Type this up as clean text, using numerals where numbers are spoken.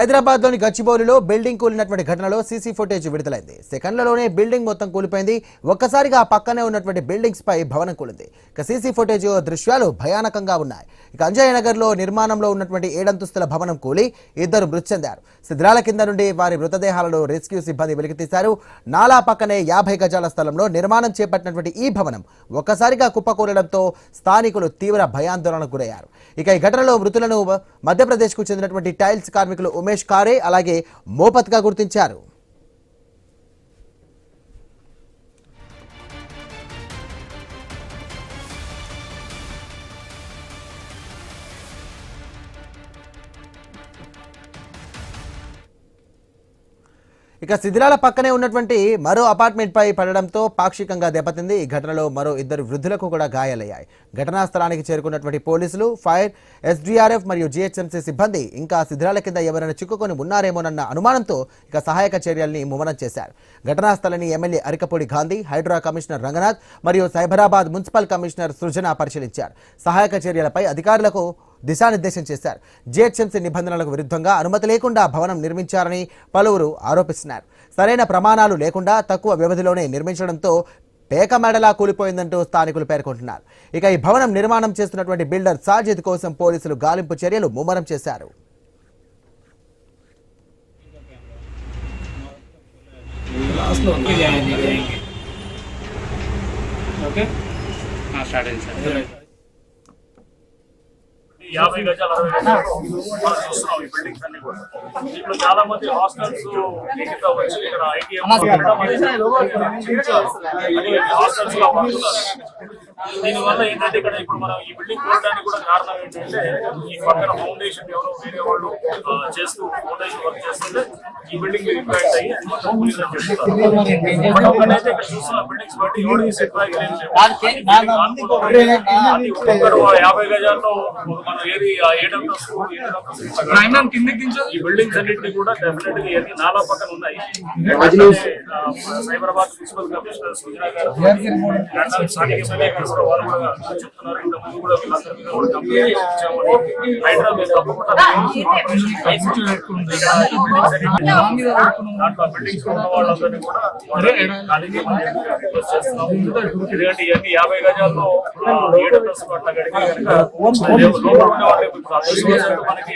హైదరాబాద్ లోని గచ్చిబౌలిలో బిల్డింగ్ కూలినటువంటి ఘటనలో CC footage విడుదలైంది. సెకండ్లలోనే బిల్డింగ్ మొత్తం కూలిపోయింది. ఒక్కసారిగా ఆ పక్కనే ఉన్నటువంటి బిల్డింగ్స్ పై భవనం కూలింది. ఇక సీసీ ఫుటేజ్ దృశ్యాలు భయానకంగా ఉన్నాయి. ఇక అంజయ్ నగర్ లో నిర్మాణంలో ఉన్నటువంటి 7 అంతస్తుల భవనం కూలి 2 మృతి చెందారు. శిథిలాల కింద నుండి వారి మృతదేహాలను రెస్క్యూ సిబ్బంది వెలికితీశారు. నాలా పక్కనే 50 గజాల స్థలంలో నిర్మాణం చేపట్టినటువంటి ఈ భవనం ఒక్కసారిగా కుప్పకూలడంతో స్థానికులు తీవ్ర భయాందోళనకు గురయ్యారు. ఇక ఈ ఘటనలో మృతులను మధ్యప్రదేశ్ కు చెందినటువంటి టైల్స్ కార్మికులు ఉమేష్ కారే అలాగే మోపత్ గా గుర్తించారు. ఇక శిథిలాల పక్కనే ఉన్నటువంటి మరో అపార్ట్మెంట్ పై పడడంతో పాక్షికంగా దెబ్బతింది. ఈ ఘటనలో మరో 2 వృద్ధులకు కూడా గాయాలయ్యాయి. ఘటనా స్థలానికి చేరుకున్నటువంటి పోలీసులు, ఫైర్, ఎస్డీఆర్ఎఫ్ మరియు జీహెచ్ఎంసీ సిబ్బంది ఇంకా శిథిలాల కింద ఎవరైనా చిక్కుకొని ఉన్నారేమోనన్న అనుమానంతో ఇక సహాయక చర్యల్ని ముమ్మరం చేశారు. ఘటనా స్థలాన్ని ఎమ్మెల్యే అరికపూడి గాంధీ, హైడ్రా కమిషనర్ రంగనాథ్ మరియు సైబరాబాద్ మున్సిపల్ కమిషనర్ సృజన పరిశీలించారు. సహాయక చర్యలపై అధికారులకు దిశానిర్దేశం చేశారు. జీహెచ్ఎంసీ నిబంధనలకు విరుద్ధంగా అనుమతి లేకుండా భవనం నిర్మించారని పలువురు ఆరోపిస్తున్నారు. సరైన ప్రమాణాలు లేకుండా తక్కువ వ్యవధిలోనే నిర్మించడంతో పేక మెడలా కూలిపోయిందంటూ స్థానికులు పేర్కొంటున్నారు. ఇక ఈ భవనం నిర్మాణం చేస్తున్నటువంటి బిల్డర్ సాజిద్ కోసం పోలీసులు గాలింపు చర్యలు ముమ్మరం చేశారు. ఈ 50 గజాలు 60 గజాలు మనం చూస్తున్నాం ఈ బిల్డింగ్స్ అన్ని కూడా. ఇప్పుడు చాలా మంది హాస్టల్స్ కింద వచ్చి ఇక్కడ ఐటీఎం హాస్టల్స్ లో వాడుతున్నారు. దీనివల్ల ఏంటంటే ఇక్కడ ఇప్పుడు మనం ఈ బిల్డింగ్ చూడడానికి కూడా కారణం ఏంటంటే ఈ పక్కన ఫౌండేషన్ ఎవరో వేరే వాళ్ళు చేస్తూ ఫౌండేషన్ వర్క్ చేస్తుంటే ఈ బిల్డింగ్ మీద ఇంపాక్ట్ అయ్యి మొత్తం కూలిందని చెప్తున్నారు. బట్ ఒకటైతే ఇక్కడ చూస్తున్న బిల్డింగ్స్ బట్టి ఎవరికి సెట్ బ్యాక్ ఒక్కొక్కరు 50 గజాల్లో మన ఏది 7 ఈ బిల్డింగ్స్ అన్నింటినీ కూడా డెఫినెట్ గా ఏది నాలా పక్కన ఉన్నాయి. సైబరాబాద్ మున్సిపల్ కమిషనర్ సృజన గారు వాళ్ళు కూడా చెప్తున్నారు. ఇంత ముందు కూడా వీళ్ళందరి మీద కూడా కంప్లైంట్ ఇచ్చామని హైదరాబాద్ తప్పకుండా దాంట్లో బిల్డింగ్స్ ఉన్న వాళ్ళందరినీ కూడా రిక్వెస్ట్ చేస్తున్నాం. ఎందుకంటే ఇవన్నీ 50 గజాల్లో 7 అంతస్తులు అట్లా గడిపి కనుక లోపల ఉండే వాళ్ళకి మనకి